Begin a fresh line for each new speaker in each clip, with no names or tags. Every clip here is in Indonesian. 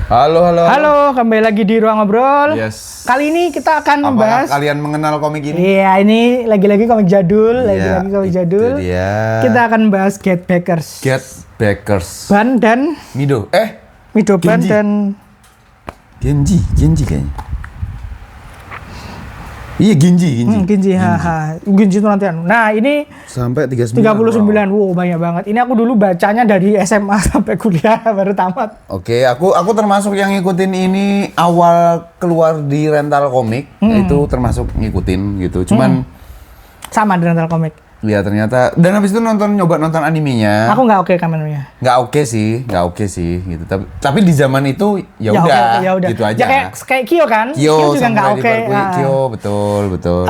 Halo.
Halo, kembali lagi di Ruang Ngobrol.
Yes.
Kali ini kita akan
Apakah
membahas.
kalian mengenal komik ini?
Iya, ini lagi-lagi komik jadul,
Iya,
lagi-lagi komik jadul.
itu dia.
Kita akan bahas Get Backers.
Get Backers.
Ban dan
Mido.
Midoban
Genji.
dan
Genji kayaknya. Iya, Genji.
Genji, haha. Genji itu nanti. Nah, ini
Sampai 39.
39. Wow, banyak banget. Ini aku dulu bacanya dari SMA sampai kuliah baru tamat.
Oke, aku termasuk yang ngikutin ini awal keluar di rental komik, itu termasuk ngikutin gitu. Cuman
Sama di rental komik.
ya ternyata dan habis itu nyoba nonton animenya.
Aku nggak oke kameranya.
Nggak oke sih gitu. Tapi di zaman itu ya udah gitu aja.
Ya kayak Kyo kan?
Kyo
juga nggak oke.
Kyo betul.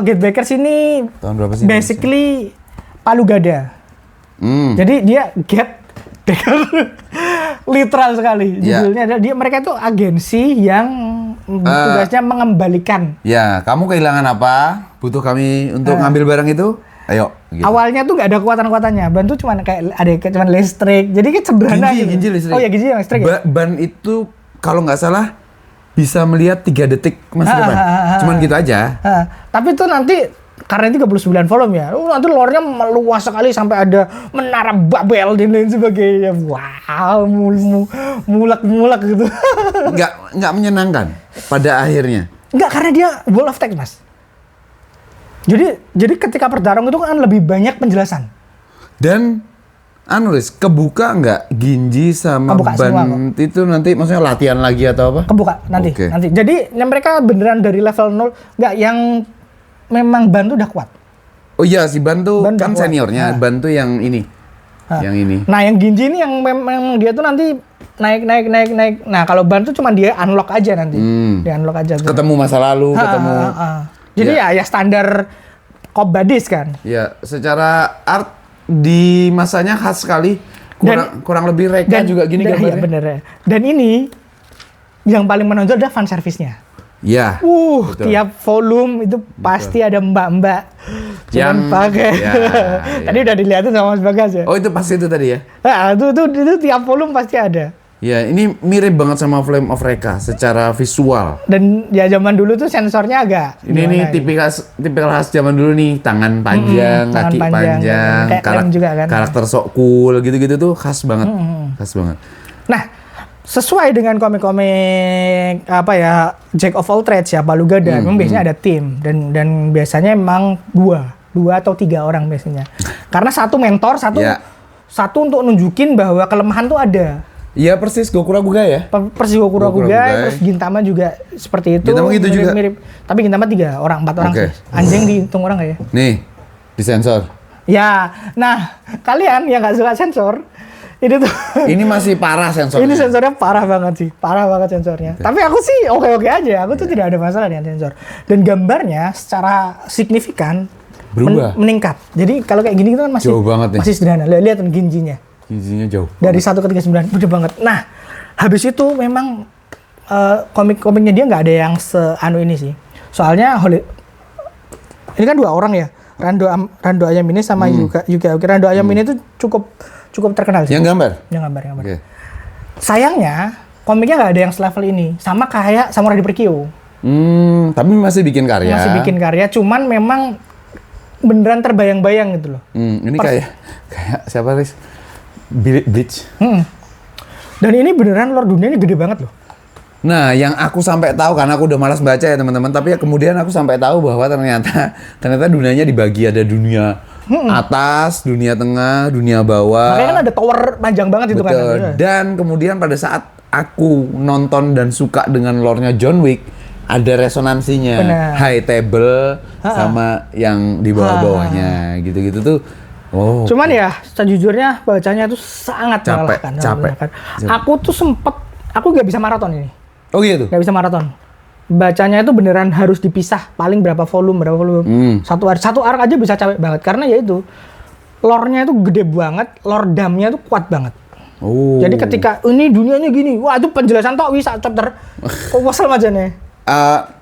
Get Backers ini
Tahun berapa sih?
basically palu gada. Jadi dia Get Backer literal sekali judulnya adalah mereka itu agensi yang tugasnya mengembalikan.
Ya, kamu kehilangan apa? Butuh kami untuk ngambil barang itu? Ayo. Gitu.
Awalnya tuh nggak ada kekuatan-kekuatannya. Ban tuh cuma kayak ada cuma listrik. Jadi kan sederhana gitu.
Ginji listrik.
Oh ya Ginji yang listrik ya?
Ban itu kalau nggak salah bisa melihat 3 detik masa depan. Cuman gitu aja.
Tapi tuh nanti karena 39 volume ya, nanti lore-nya meluas sekali sampai ada menara Babel dan lain sebagainya. Wow, mulak gitu.
Nggak menyenangkan pada akhirnya.
Enggak, karena dia wall of text, Mas. Jadi ketika bertarung itu kan lebih banyak penjelasan.
Dan Riz, kebuka nggak Ginji sama
Kebuka
Ban itu nanti maksudnya latihan lagi atau apa?
Kebuka nanti.
Oke.
Nanti. Jadi mereka beneran dari level 0, enggak yang memang Ban tuh udah kuat.
Oh iya, si Ban tuh
Ban
kan
udah kuat.
seniornya, Ban tuh yang ini. Yang ini.
Nah, yang Ginji ini yang memang dia tuh nanti naik. Nah, kalau Ban tuh cuma dia unlock aja nanti. Dia unlock aja tuh.
Ketemu masa lalu, ketemu.
Jadi ya standar Cop Buddies kan.
Ya, secara art di masanya khas sekali. Kurang lebih Reka juga gini
Iya
gambarnya.
bener ya. Dan ini yang paling menonjol adalah fan service-nya.
Ya. Betul.
Tiap volume itu pasti ada mbak-mbak yang pakai.
Ya,
Tadi udah dilihatin sama Mas Bagas ya.
Oh, itu pasti itu tadi ya.
Nah, itu tiap volume pasti ada.
Ya, ini mirip banget sama Flame of Reka secara visual.
Dan ya zaman dulu tuh sensornya agak
Ini tipikal khas zaman dulu nih, tangan panjang,
tangan
kaki panjang,
kayak Lem juga kan.
karakter sok cool gitu-gitu tuh khas banget. Khas banget.
Nah, sesuai dengan komik-komik apa ya, Jack of all trades ya, palu gada, memang biasanya ada tim dan biasanya emang dua atau 3 orang biasanya. Karena satu mentor, satu untuk nunjukin bahwa kelemahan tuh ada.
Iya persis Gokuraguga ya.
Persis Gokuraguga, terus Gintama juga seperti itu.
Gintama gitu juga.
Mirip. Tapi Gintama 4 orang
Oke.
sih. Anjing dihitung orang nggak ya?
Nih, disensor.
Ya, nah kalian yang nggak suka sensor, ini tuh.
Ini masih parah sensornya.
Ini sensornya parah banget sih, parah banget sensornya. Tapi aku sih oke aja, aku tuh tidak ada masalah dengan sensor. Dan gambarnya secara signifikan
berubah,
meningkat. Jadi kalau kayak gini itu kan masih
jauh banget nih.
Masih sederhana. Lihat Ginjinya.
Ginjinya jauh.
Dari 1 ke 39, gede banget. Nah, habis itu memang komik-komiknya dia nggak ada yang seanu ini sih. Soalnya ini kan 2 orang ya, Rando Ayam ini sama Yuki Aoki. Rando Ayam ini tuh cukup terkenal sih.
Yang gambar.
Okay. Sayangnya komiknya nggak ada yang selevel ini, sama kayak Samurai Deeper Kyo.
Tapi masih bikin karya.
Masih bikin karya, cuman memang beneran terbayang-bayang gitu loh.
Ini kayak siapa Riz? Bleach.
Dan ini beneran lore dunianya gede banget loh.
Nah, yang aku sampai tahu karena aku udah malas baca ya teman-teman, tapi ya kemudian aku sampai tahu bahwa ternyata dunianya dibagi, ada dunia atas, dunia tengah, dunia bawah.
Makanya kan ada tower panjang banget itu kan.
Dan kemudian pada saat aku nonton dan suka dengan lore-nya John Wick, ada resonansinya.
Bener.
High table sama yang di bawah-bawahnya gitu-gitu tuh. Oh.
Cuman ya sejujurnya bacanya itu sangat melelahkan.
Capek.
Aku tuh aku nggak bisa maraton ini.
Oh gitu?
Nggak bisa maraton. Bacanya itu beneran harus dipisah. Paling berapa volume. Satu arc aja bisa capek banget. Karena ya itu, lore-nya itu gede banget, lore damnya itu kuat banget.
Oh.
Jadi ketika ini dunianya gini, wah itu penjelasan tok bisa chapter. Kok wasal aja nih.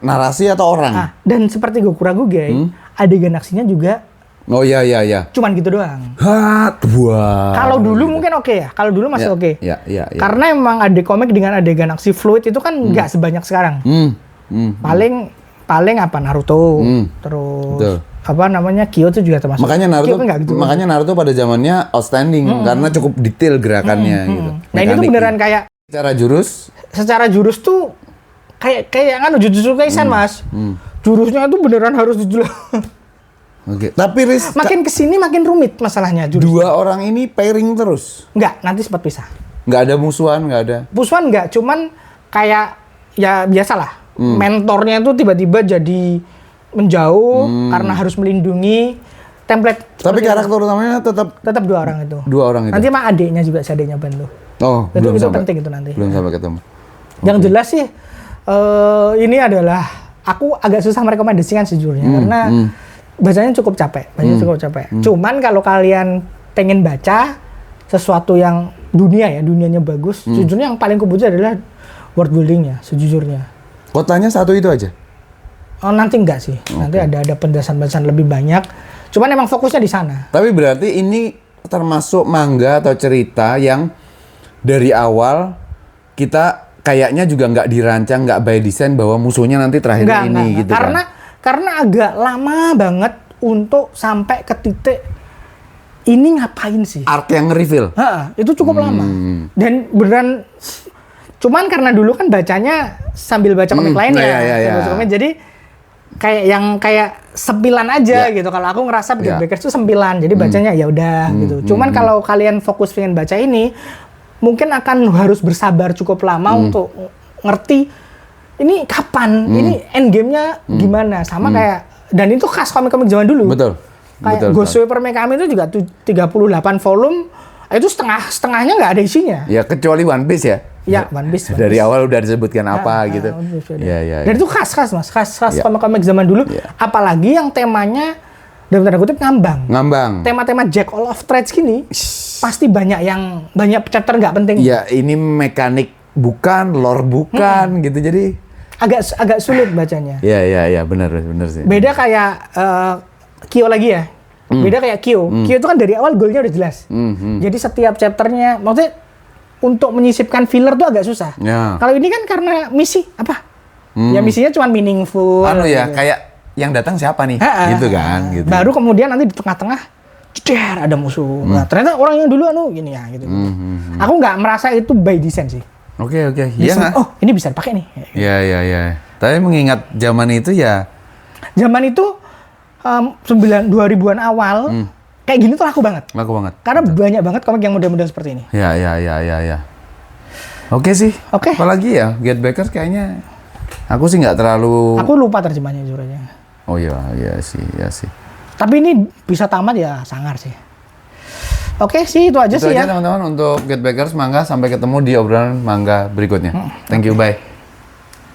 Narasi atau orang?
Dan seperti Gokuraguga, adegan aksinya juga
Oh iya iya iya.
Cuman gitu doang.
Wah.
Kalau dulu mungkin oke ya. Kalau dulu masih oke.
Iya iya iya.
Karena emang ada komik dengan adegan aksi fluid itu kan nggak sebanyak sekarang. Paling apa Naruto, terus
Betul.
apa namanya Kyo itu juga termasuk.
Makanya
Kyo
Naruto
kan nggak gitu.
makanya Naruto pada zamannya outstanding karena cukup detail gerakannya gitu.
Nah ini tuh beneran kayak
Cara jurus
secara jurus tuh kayak kan Jujutsu Kaisen Mas. Jurusnya tuh beneran harus dijelas.
Oke. Tapi Riz,
Makin kesini makin rumit masalahnya jurus.
dua orang ini pairing terus.
Nggak, nanti sempat pisah.
Nggak ada musuhan, nggak ada.
Pusuan nggak, cuman kayak ya biasalah. Mentornya itu tiba-tiba jadi menjauh karena harus melindungi template.
Tapi
seperti
karakter utamanya
tetap dua orang itu.
dua orang itu.
Nanti mah adiknya juga si adiknya bantu.
Oh,
Itu
belum sampai.
penting itu nanti.
Belum sampai ketemu.
Yang jelas sih ini adalah aku agak susah merekomendasikan sejujurnya karena bacanya cukup capek, Cuman kalau kalian pengen baca sesuatu yang dunianya bagus, sejujurnya yang paling kubutuh adalah world buildingnya, sejujurnya.
Kotanya satu itu aja.
Oh nanti enggak sih, nanti ada penjelasan lebih banyak. Cuman emang fokusnya di sana.
Tapi berarti ini termasuk manga atau cerita yang dari awal kita kayaknya juga nggak dirancang, nggak by design bahwa musuhnya nanti terakhir ini gitu
karena
kan.
Karena agak lama banget untuk sampai ke titik ini ngapain sih?
Arc yang reveal.
Itu cukup lama. Dan beneran cuman karena dulu kan bacanya sambil baca komik lainnya.
Iya.
Baca komik, jadi kayak sempilan aja gitu. Kalau aku ngerasa Get Backers itu sempilan. Jadi bacanya ya udah gitu. Cuman kalau kalian fokus pengen baca ini, mungkin akan harus bersabar cukup lama untuk ngerti ini kapan, ini endgame-nya gimana. Sama kayak, dan itu khas komik-komik zaman dulu.
Betul.
Kayak Ghost Reaper Megami itu juga 38 volume, itu setengahnya nggak ada isinya.
Ya kecuali One Piece ya.
Ya, One Piece.
Dari awal udah disebutkan apa gitu.
Ya. Dan itu khas Mas, khas komik-komik zaman dulu. Apalagi yang temanya dalam tanda kutip ngambang. Tema-tema Jack all of trades gini pasti banyak chapter nggak penting.
Ya ini mekanik bukan, lore bukan gitu. Jadi
agak sulit bacanya.
Iya benar sih.
Beda kayak Kyo lagi ya. Beda kayak Kyo. Kyo itu kan dari awal goalnya udah jelas. Jadi setiap chapternya, maksudnya untuk menyisipkan filler tuh agak susah.
Ya.
Kalau ini kan karena misi apa? Ya misinya cuma meaningful.
Ya kayak yang datang siapa nih? Gitu kan. Gitu.
Baru kemudian nanti di tengah-tengah, ceder ada musuh. Nah, ternyata orang yang dulu gini ya gitu. Aku nggak merasa itu by design sih.
Oke. Iya.
Oh ini bisa dipakai nih.
Iya. Tapi mengingat zaman itu ya.
Zaman itu 2000-an awal kayak gini tuh laku banget. Karena banyak banget komik yang model-model seperti ini.
Iya. Oke sih.
Oke.
Apalagi ya Get Backers kayaknya aku sih nggak terlalu.
Aku lupa terjemahnya jujur aja.
Oh iya sih.
Tapi ini bisa tamat ya sangar sih. Oke sih itu aja
Itu
sih
aja
ya.
teman-teman untuk Get Backers manga, sampai ketemu di obrolan manga berikutnya. Thank you, bye.